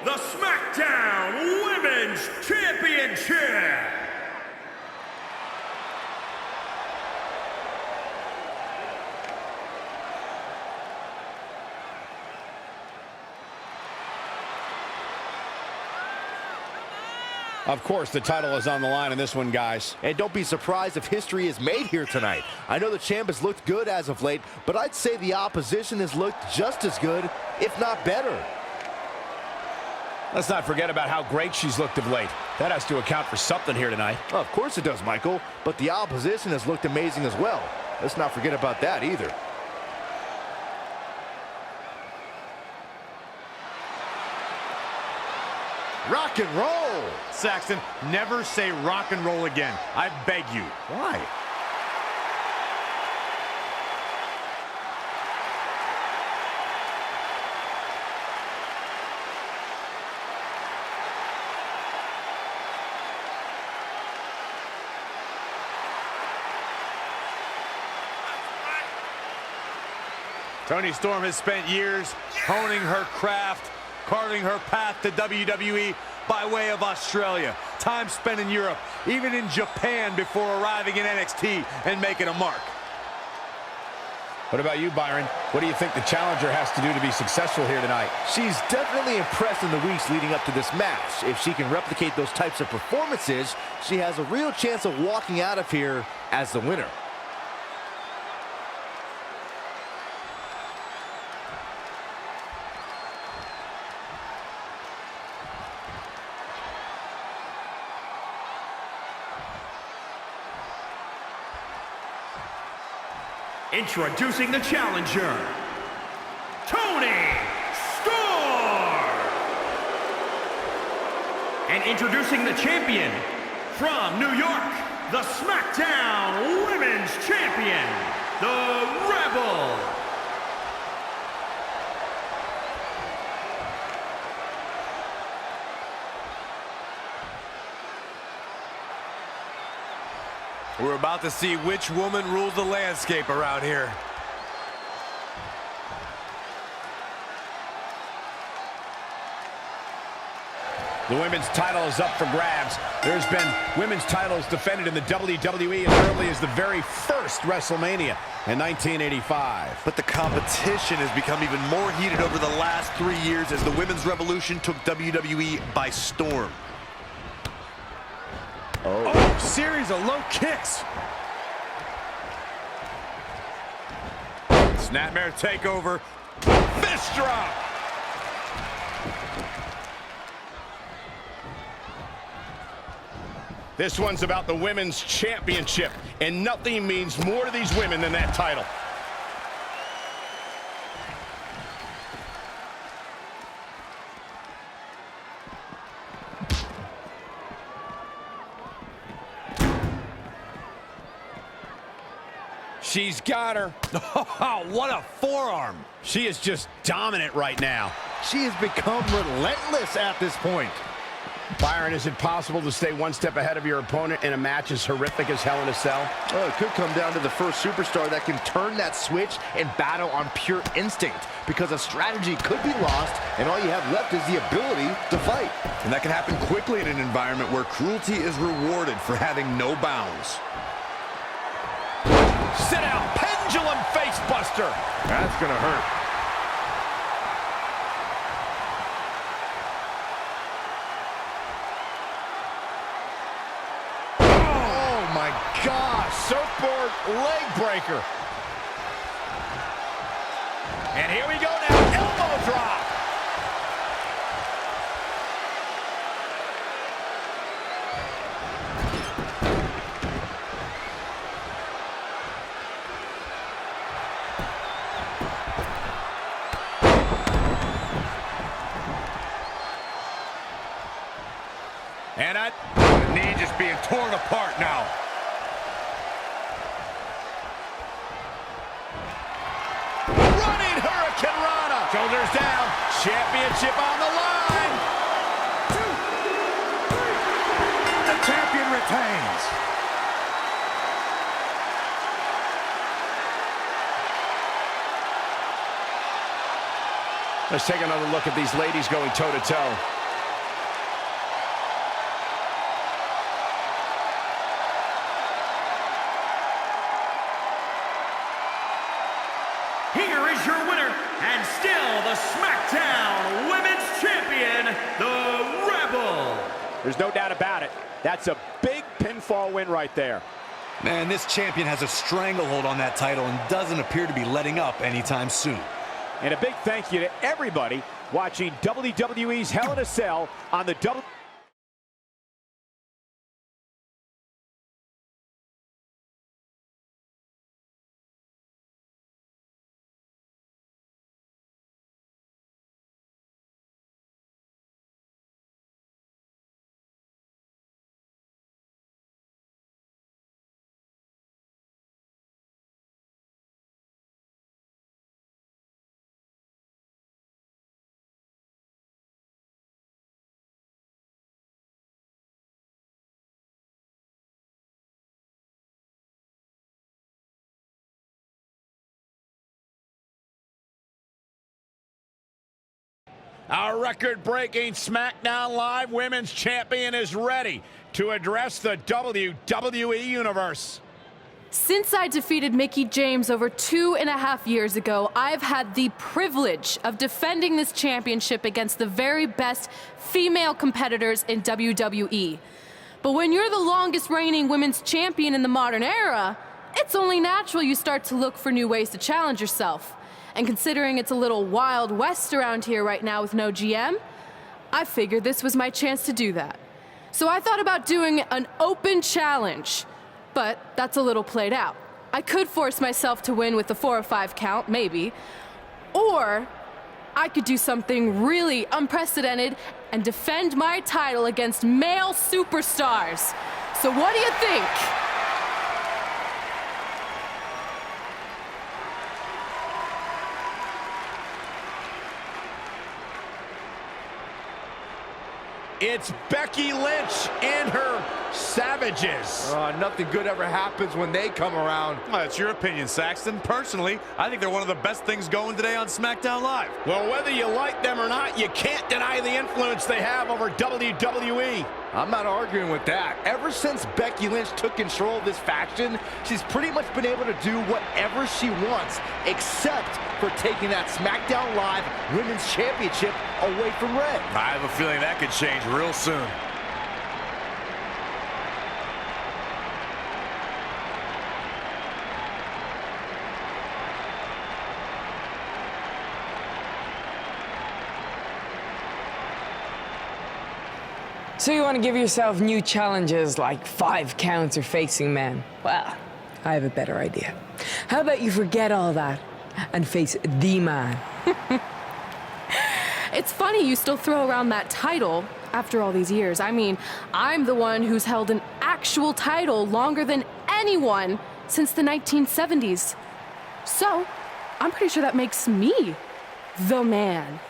the SmackDown Women's Championship. Of course, the title is on the line in this one, guys. And don't be surprised if history is made here tonight. I know the champ has looked good as of late, but I'd say the opposition has looked just as good, if not better. Let's not forget about how great she's looked of late. That has to account for something here tonight. Well, of course it does, Michael, but the opposition has looked amazing as well. Let's not forget about that either. Rock and roll! Saxton, never say rock and roll again. I beg you. Why? Toni Storm has spent years honing her craft, carving her path to WWE by way of Australia. Time spent in Europe, even in Japan before arriving in NXT and making a mark. What about you, Byron? What do you think the challenger has to do to be successful here tonight? She's definitely impressed in the weeks leading up to this match. If she can replicate those types of performances, she has a real chance of walking out of here as the winner. Introducing the challenger, Toni Storm. And introducing the champion, from New York, the SmackDown Women's Champion, the Rebel. We're about to see which woman rules the landscape around here. The women's title is up for grabs. There's been women's titles defended in the WWE as early as the very first WrestleMania in 1985. But the competition has become even more heated over the last 3 years as the women's revolution took WWE by storm. Oh, series of low kicks. Snapmare takeover. Fist drop. This one's about the women's championship, and nothing means more to these women than that title. She's got her. Oh, what a forearm. She is just dominant right now. She has become relentless at this point. Byron, is it possible to stay one step ahead of your opponent in a match as horrific as Hell in a Cell? Well, it could come down to the first superstar that can turn that switch and battle on pure instinct, because a strategy could be lost, and all you have left is the ability to fight. And that can happen quickly in an environment where cruelty is rewarded for having no bounds. Sit out, pendulum face buster. That's gonna hurt. Oh my gosh, surfboard leg breaker. And here we go now, elbow drop. And the knee just being torn apart now. Running Hurricane Rana. Shoulders down. Championship on the line. 2, 3. The champion retains. Let's take another look at these ladies going toe-to-toe. Here is your winner, and still the SmackDown Women's Champion, the Rebel. There's no doubt about it. That's a big pinfall win right there. Man, this champion has a stranglehold on that title and doesn't appear to be letting up anytime soon. And a big thank you to everybody watching WWE's Hell in a Cell on the Our record-breaking SmackDown Live Women's Champion is ready to address the WWE Universe. Since I defeated Mickie James over 2.5 years ago, I've had the privilege of defending this championship against the very best female competitors in WWE. But when you're the longest reigning women's champion in the modern era, it's only natural you start to look for new ways to challenge yourself. And considering it's a little Wild West around here right now with no GM, I figured this was my chance to do that. So I thought about doing an open challenge, but that's a little played out. I could force myself to win with the 4 or 5 count, maybe, or I could do something really unprecedented and defend my title against male superstars. So what do you think? It's Becky Lynch and her Savages. Nothing good ever happens when they come around. Well, that's your opinion, Saxton. Personally, I think they're one of the best things going today on SmackDown Live. Well, whether you like them or not, you can't deny the influence they have over WWE. I'm not arguing with that. Ever since Becky Lynch took control of this faction, she's pretty much been able to do whatever she wants, except for taking that SmackDown Live Women's Championship away from Red. I have a feeling that could change real soon. So you want to give yourself new challenges like 5 counts or facing men? Well, I have a better idea. How about you forget all that and face the man? It's funny you still throw around that title after all these years. I mean, I'm the one who's held an actual title longer than anyone since the 1970s. So, I'm pretty sure that makes me the man.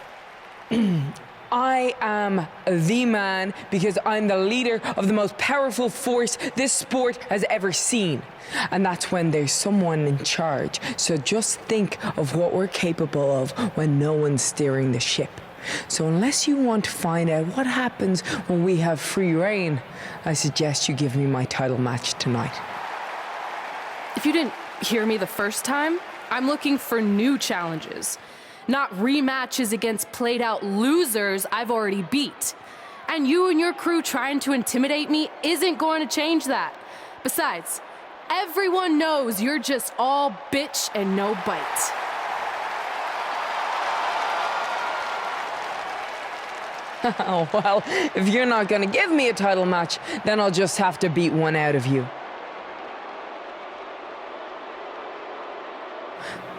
I am the man because I'm the leader of the most powerful force this sport has ever seen. And that's when there's someone in charge. So just think of what we're capable of when no one's steering the ship. So unless you want to find out what happens when we have free reign, I suggest you give me my title match tonight. If you didn't hear me the first time, I'm looking for new challenges. Not rematches against played-out losers I've already beat. And you and your crew trying to intimidate me isn't going to change that. Besides, everyone knows you're just all bitch and no bite. Oh, well, if you're not going to give me a title match, then I'll just have to beat one out of you.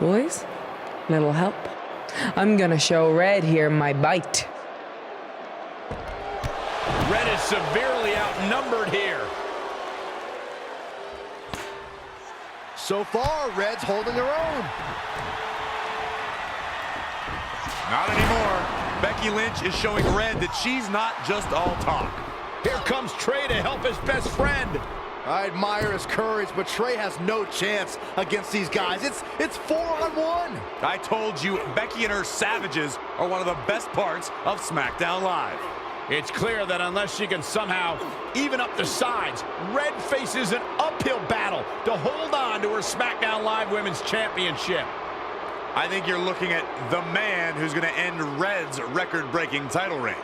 Boys, little help? I'm gonna show Red here my bite. Red is severely outnumbered here. So far, Red's holding her own. Not anymore. Becky Lynch is showing Red that she's not just all talk. Here comes Trey to help his best friend. I admire his courage, but Trey has no chance against these guys. It's 4-on-1. I told you, Becky and her Savages are one of the best parts of SmackDown Live. It's clear that unless she can somehow even up the sides, Red faces an uphill battle to hold on to her SmackDown Live Women's Championship. I think you're looking at the man who's going to end Red's record-breaking title reign.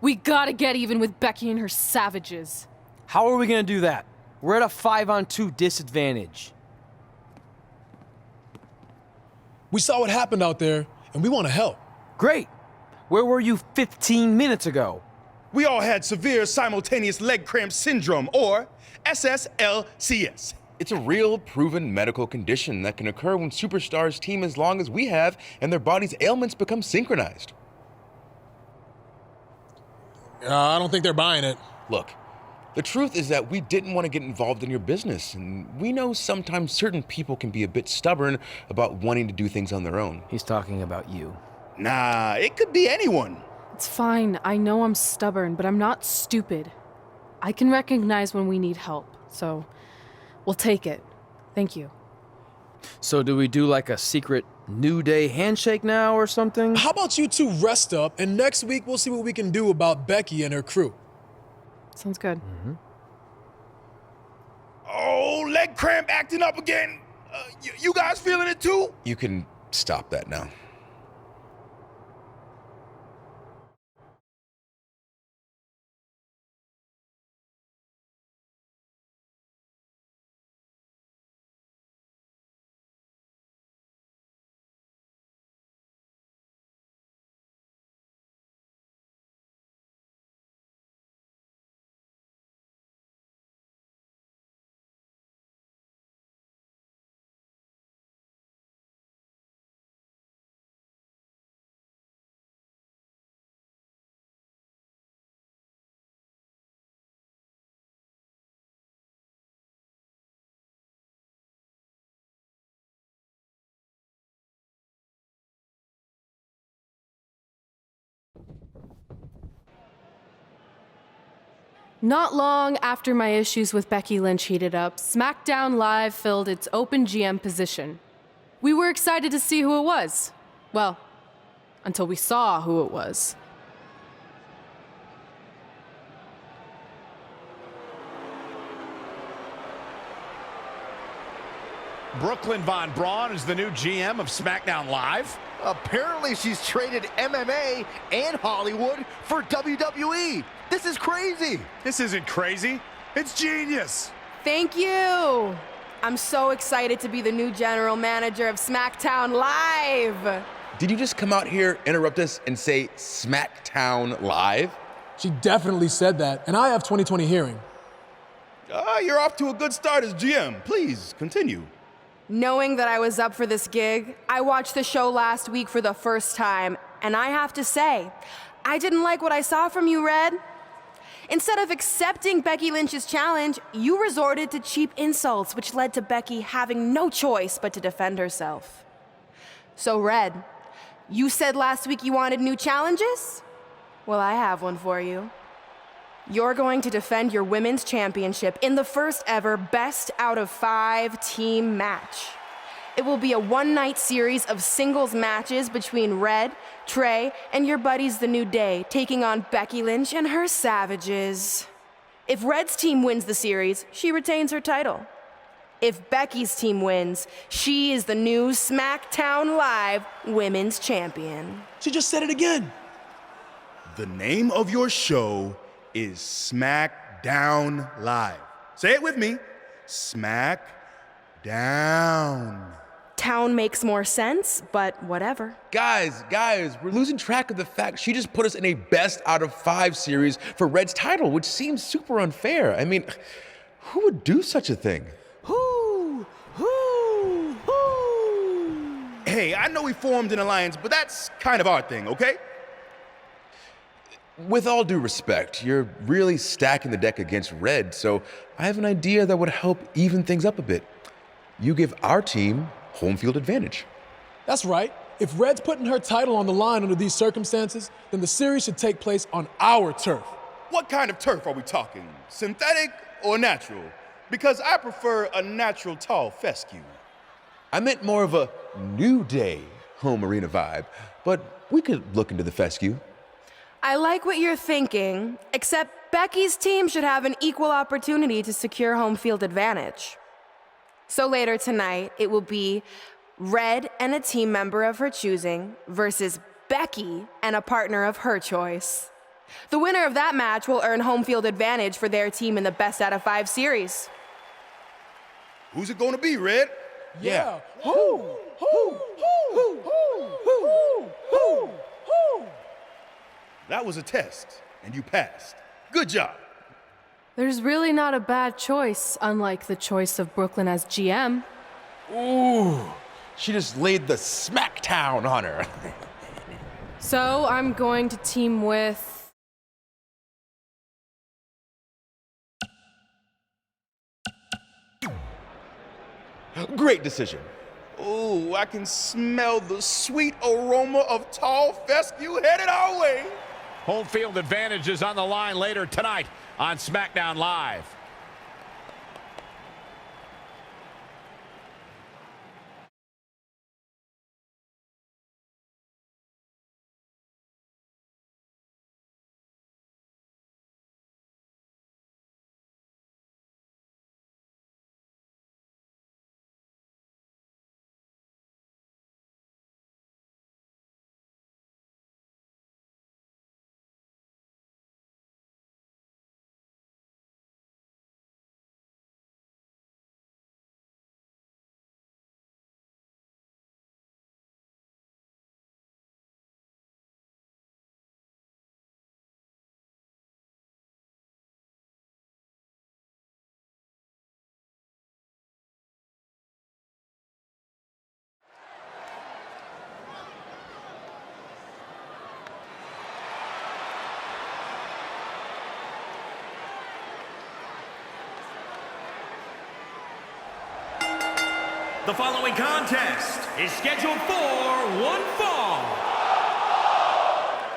We gotta get even with Becky and her Savages. How are we gonna do that? We're at a 5-on-2 disadvantage. We saw what happened out there, and we want to help. Great. Where were you 15 minutes ago? We all had severe simultaneous leg cramp syndrome, or SSLCS. It's a real, proven medical condition that can occur when superstars team as long as we have and their body's ailments become synchronized. I don't think they're buying it. Look, the truth is that we didn't want to get involved in your business, and we know sometimes certain people can be a bit stubborn about wanting to do things on their own. He's talking about you. Nah, it could be anyone. It's fine. I know I'm stubborn, but I'm not stupid. I can recognize when we need help, so we'll take it. Thank you. So do we do like a secret New Day handshake now or something? How about you two rest up, and next week we'll see what we can do about Becky and her crew. Sounds good. Oh, leg cramp acting up again. You guys feeling it too? You can stop that now. Not long after my issues with Becky Lynch heated up, SmackDown Live filled its open GM position. We were excited to see who it was. Well, until we saw who it was. Brooklyn Von Braun is the new GM of SmackDown Live. Apparently she's traded MMA and Hollywood for WWE. This is crazy. This isn't crazy. It's genius. Thank you. I'm so excited to be the new general manager of SmackDown Live. Did you just come out here, interrupt us, and say SmackDown Live? She definitely said that, and I have 20/20 hearing. You're off to a good start as GM. Please, continue. Knowing that I was up for this gig, I watched the show last week for the first time, and I have to say, I didn't like what I saw from you, Red. Instead of accepting Becky Lynch's challenge, you resorted to cheap insults, which led to Becky having no choice but to defend herself. So, Red, you said last week you wanted new challenges? Well, I have one for you. You're going to defend your women's championship in the first ever best out of 5 team match. It will be a one-night series of singles matches between Red, Trey, and your buddies The New Day, taking on Becky Lynch and her Savages. If Red's team wins the series, she retains her title. If Becky's team wins, she is the new SmackDown Live Women's Champion. She just said it again. The name of your show is SmackDown Live. Say it with me. SmackDown. town makes more sense, but whatever. Guys, we're losing track of the fact she just put us in a best out of 5 series for Red's title, which seems super unfair. I mean, who would do such a thing? Hey, I know we formed an alliance, but that's kind of our thing, okay? With all due respect, you're really stacking the deck against Red, so I have an idea that would help even things up a bit. You give our team home field advantage. That's right. If Red's putting her title on the line under these circumstances, then the series should take place on our turf. What kind of turf are we talking? Synthetic or natural? Because I prefer a natural tall fescue. I meant more of a New Day home arena vibe, but we could look into the fescue. I like what you're thinking, except Becky's team should have an equal opportunity to secure home field advantage. So later tonight, it will be Red and a team member of her choosing versus Becky and a partner of her choice. The winner of that match will earn home field advantage for their team in the best out of 5 series. Who's it gonna be, Red? Yeah. That was a test, and you passed. Good job. There's really not a bad choice, unlike the choice of Brooklyn as GM. Ooh, she just laid the smackdown on her. So I'm going to team with... Great decision. Ooh, I can smell the sweet aroma of tall fescue headed our way. Home field advantage is on the line later tonight on SmackDown Live. The following contest is scheduled for one fall.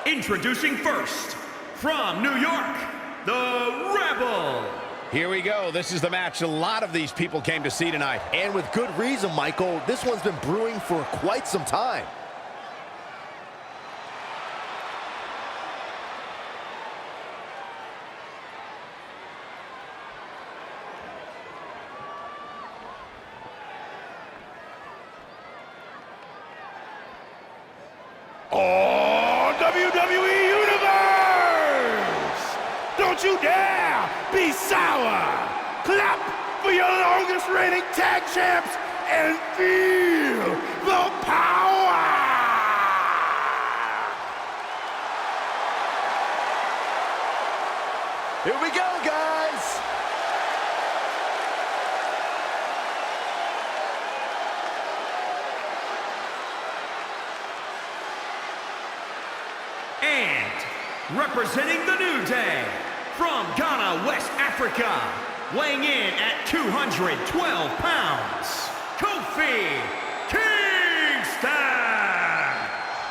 Introducing first, from New York, the Rebel. Here we go. This is the match a lot of these people came to see tonight. And with good reason, Michael. This one's been brewing for quite some time. Oh, WWE Universe! Don't you dare be sour! Clap for your longest reigning tag champs and feel the power! Here we go, guys! And representing the New Day, from Ghana, West Africa, weighing in at 212 pounds, Kofi Kingston!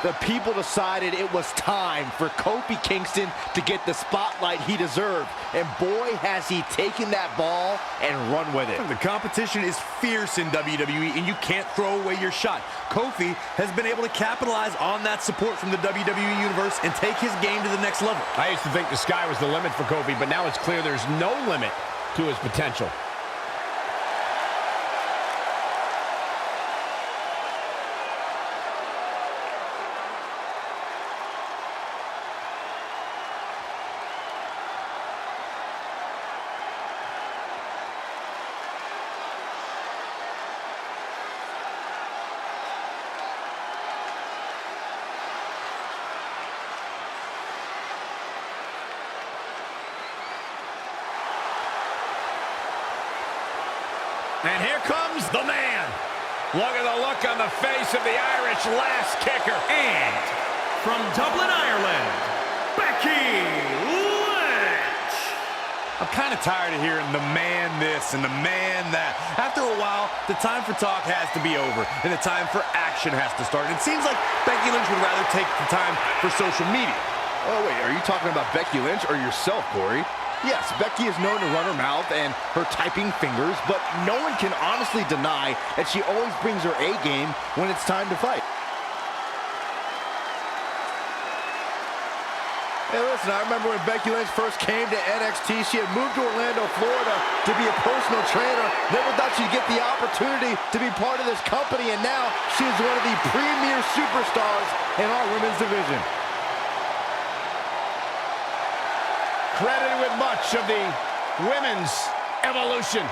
The people decided it was time for Kofi Kingston to get the spotlight he deserved. And boy, has he taken that ball and run with it. The competition is fierce in WWE, and you can't throw away your shot. Kofi has been able to capitalize on that support from the WWE Universe and take his game to the next level. I used to think the sky was the limit for Kofi, but now it's clear there's no limit to his potential. And here comes the man. Look at the look on the face of the Irish lass kicker. And from Dublin, Ireland, Becky Lynch. I'm kind of tired of hearing the man this and the man that. After a while, the time for talk has to be over, and the time for action has to start. It seems like Becky Lynch would rather take the time for social media. Oh, wait, are you talking about Becky Lynch or yourself, Corey? Yes, Becky is known to run her mouth and her typing fingers, but no one can honestly deny that she always brings her A game when it's time to fight. Hey, listen, I remember when Becky Lynch first came to NXT, she had moved to Orlando, Florida to be a personal trainer. Never thought she'd get the opportunity to be part of this company, and now she is one of the premier superstars in our women's division. Credited with much of the women's evolution.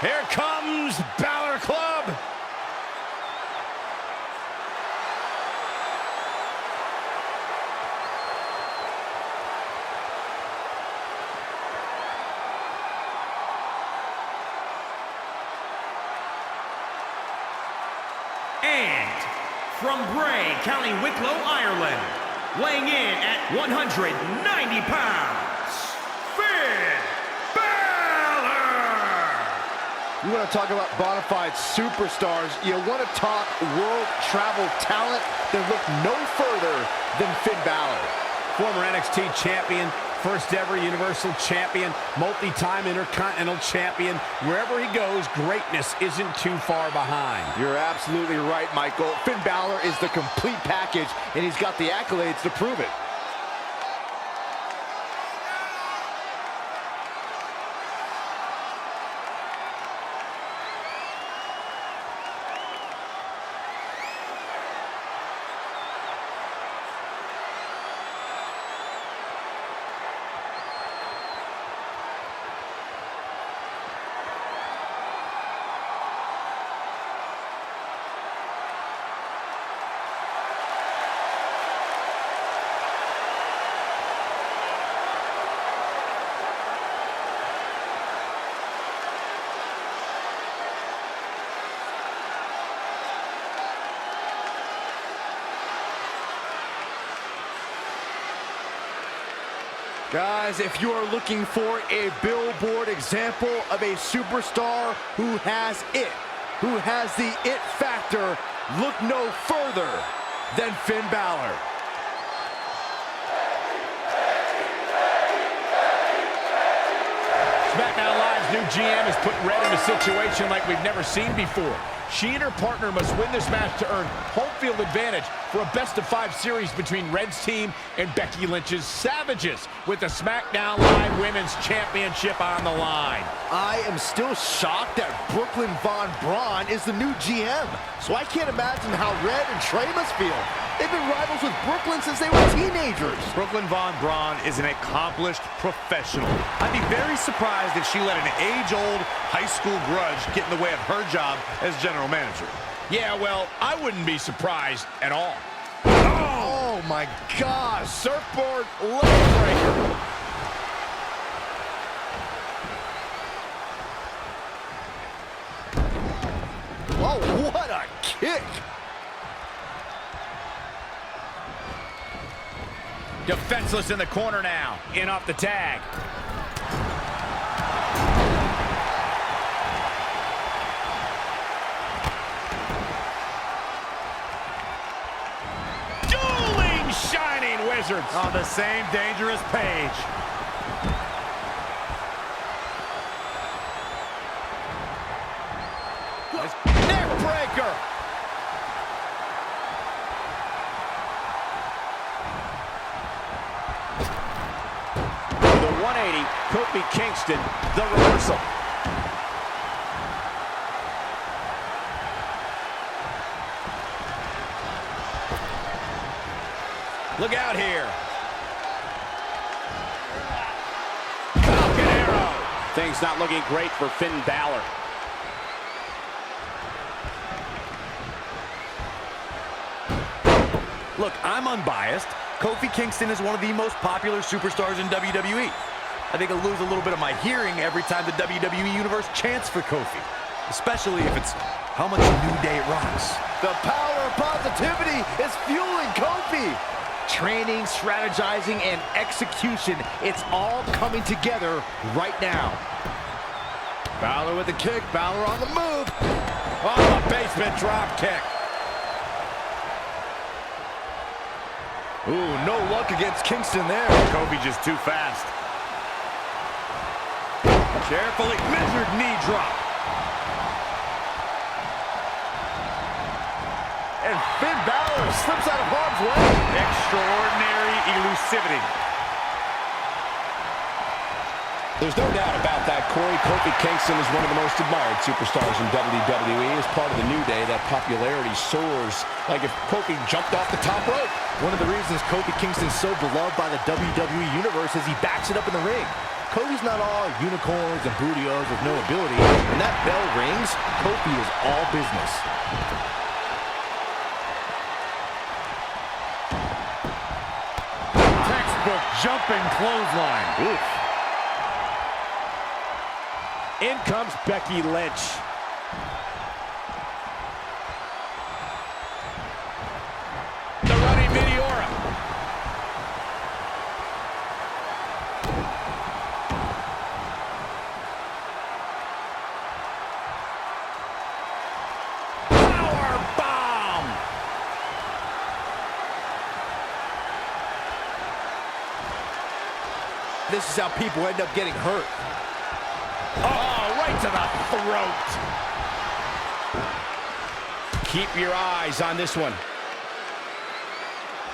Here comes Balor Club. And from Bray, County Wicklow, Ireland, weighing in at 190 pounds, Finn Balor! You want to talk about bona fide superstars, you want to talk world travel talent, then look no further than Finn Balor. Former NXT champion, first ever Universal champion, multi-time Intercontinental champion. Wherever he goes, greatness isn't too far behind. You're absolutely right, Michael. Finn Balor is the complete package, and he's got the accolades to prove it. Guys, if you are looking for a billboard example of a superstar who has it, who has the it factor, look no further than Finn Balor. SmackDown Live's new GM has put Red in a situation like we've never seen before. She and her partner must win this match to earn home field advantage for a best-of-5 series between Red's team and Becky Lynch's Savages, with the SmackDown Live Women's Championship on the line. I am still shocked that Brooklyn Von Braun is the new GM, so I can't imagine how Red and Trey must feel. They've been rivals with Brooklyn since they were teenagers. Brooklyn Von Braun is an accomplished professional. I'd be very surprised if she let an age-old high school grudge get in the way of her job as general manager. Yeah, well, I wouldn't be surprised at all. Oh my gosh, surfboard leg breaker. Oh, what a kick. Defenseless in the corner now. In off the tag. Dueling Shining Wizards. On the same dangerous page. Neck breaker. The 180, Kofi Kingston, the reversal. Look out here. Falcon Arrow. Things not looking great for Finn Balor. Look, I'm unbiased. Kofi Kingston is one of the most popular superstars in WWE. I think I'll lose a little bit of my hearing every time the WWE Universe chants for Kofi, especially if it's how much New Day rocks. The power of positivity is fueling Kofi. Training, strategizing, and execution, it's all coming together right now. Balor with the kick, Balor on the move. Oh, a basement drop kick. Ooh, no luck against Kingston there. Kofi just too fast. Carefully measured knee drop. And Finn Balor slips out of harm's way. Extraordinary elusivity. There's no doubt about that, Corey. Kofi Kingston is one of the most admired superstars in WWE. As part of the New Day, that popularity soars like if Kofi jumped off the top rope. One of the reasons Kofi Kingston's so beloved by the WWE Universe is he backs it up in the ring. Kofi's not all unicorns and booty-os with no ability. When that bell rings, Kofi is all business. Textbook jumping clothesline. Oof. In comes Becky Lynch. The running Meteora. Power bomb. This is how people end up getting hurt. Oh, right to the throat. Keep your eyes on this one.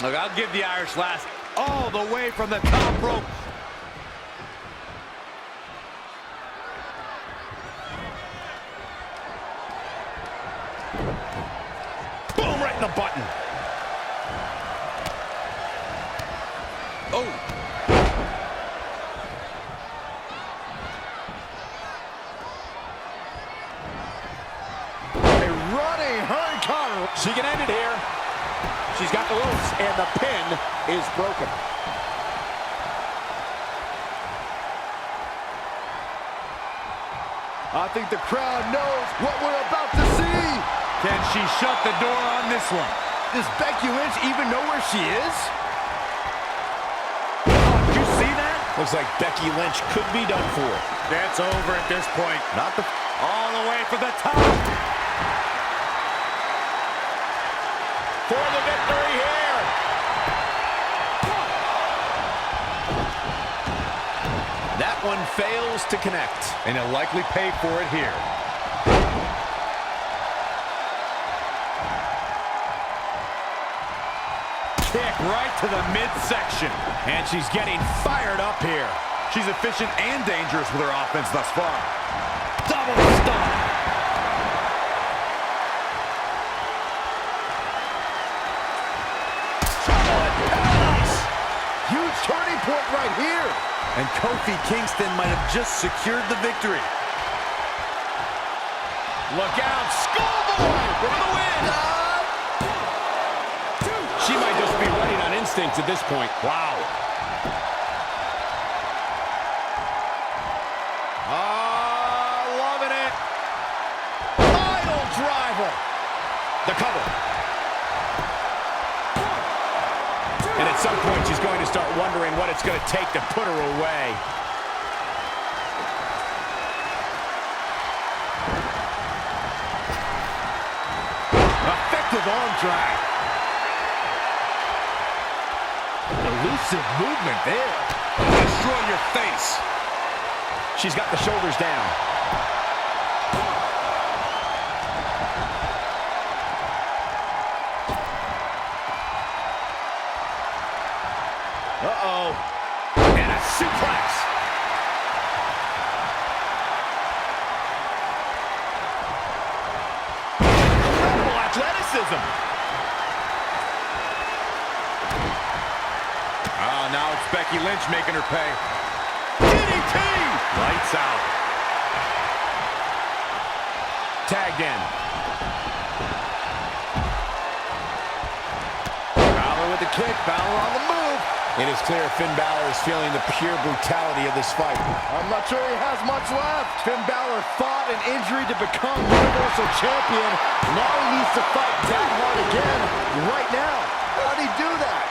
Look, I'll give the Irish last all the way from the top rope. Boom, right in the button. Oh. She can end it here. She's got the ropes, and the pin is broken. I think the crowd knows what we're about to see. Can she shut the door on this one? Does Becky Lynch even know where she is? Oh, did you see that? Looks like Becky Lynch could be done for. That's over at this point. Not the... All the way for the top. For the victory here. That one fails to connect. And he'll likely pay for it here. Kick right to the midsection. And she's getting fired up here. She's efficient and dangerous with her offense thus far. Double stomp. Huge turning point right here. And Kofi Kingston might have just secured the victory. Look out, Schoolboy for the win. She might just be running on instinct at this point. Wow. Loving it. Final driver. The cover. And at some point, she's going to start wondering what it's going to take to put her away. Effective arm drag. Elusive movement there. Destroy your face. She's got the shoulders down. Uh-oh. And a suplex. Incredible athleticism. now it's Becky Lynch making her pay. DDT! Lights out. Tagged in. Balor with the kick. Balor on the move. It is clear Finn Balor is feeling the pure brutality of this fight. I'm not sure he has much left. Finn Balor fought an injury to become Universal Champion. Now he needs to fight that hard again right now. How did he do that?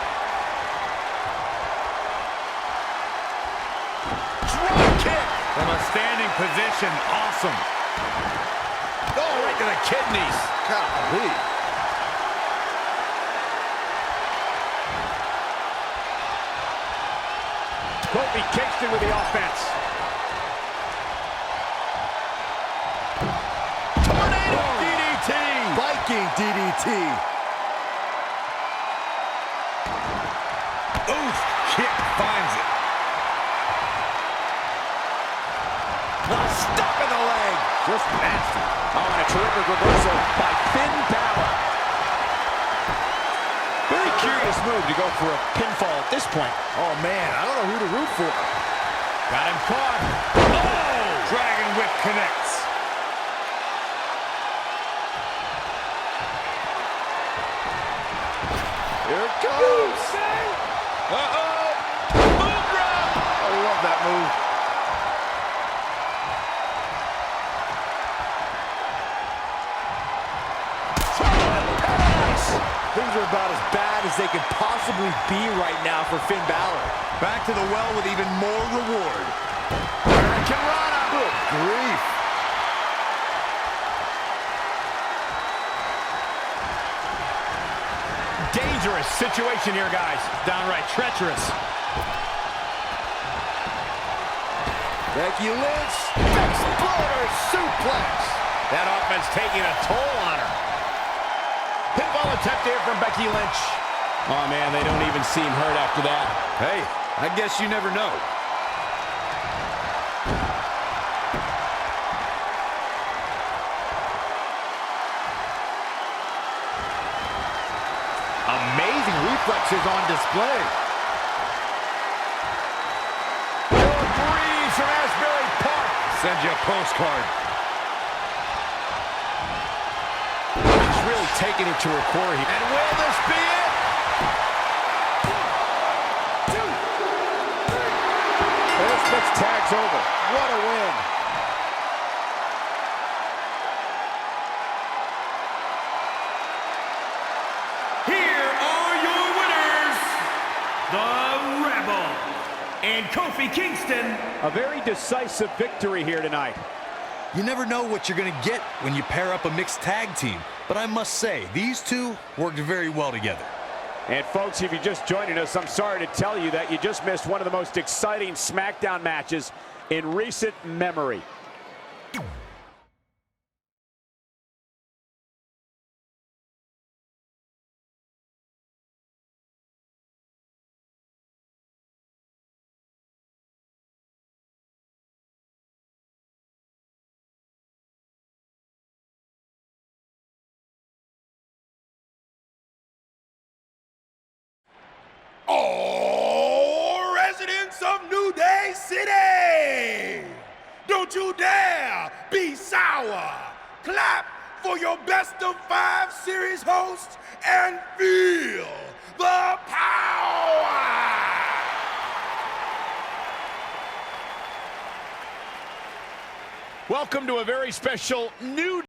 Drop kick from a standing position. Awesome. Oh, right to the kidneys. Golly. Kofi Kingston with the offense. Tornado DDT. Viking DDT. Oof. Kick finds it. Stuck in the leg. Just nasty. Oh, and a terrific reversal by Finn Balor. Very curious move to go for a pinfall at this point. Oh, man, I don't know who to root for. Got him caught. Oh! Dragon Whip connects. Here it goes. Uh-oh. Boom drop. I love that move. Things are about as bad as they could possibly be right now for Finn Balor. Back to the well with even more reward. Hurricanrana. Good grief. Dangerous situation here, guys. Downright treacherous. Becky Lynch. Exploder suplex. That offense taking a toll on her. Pinfall attempt here from Becky Lynch. Oh, man, they don't even seem hurt after that. Hey, I guess you never know. Amazing reflexes on display. Breeze from Asbury Park. Send you a postcard. She's really taking it to her core here. And will this be it? 1, 2, 3. This next tag's over. What a win. Here are your winners, the Rebel and Kofi Kingston. A very decisive victory here tonight. You never know what you're going to get when you pair up a mixed tag team. But I must say, these two worked very well together. And folks, if you're just joining us, I'm sorry to tell you that you just missed one of the most exciting SmackDown matches in recent memory. Oh, residents of New Day City! Don't you dare be sour! Clap for your best-of-5 series host and feel the power! Welcome to a very special New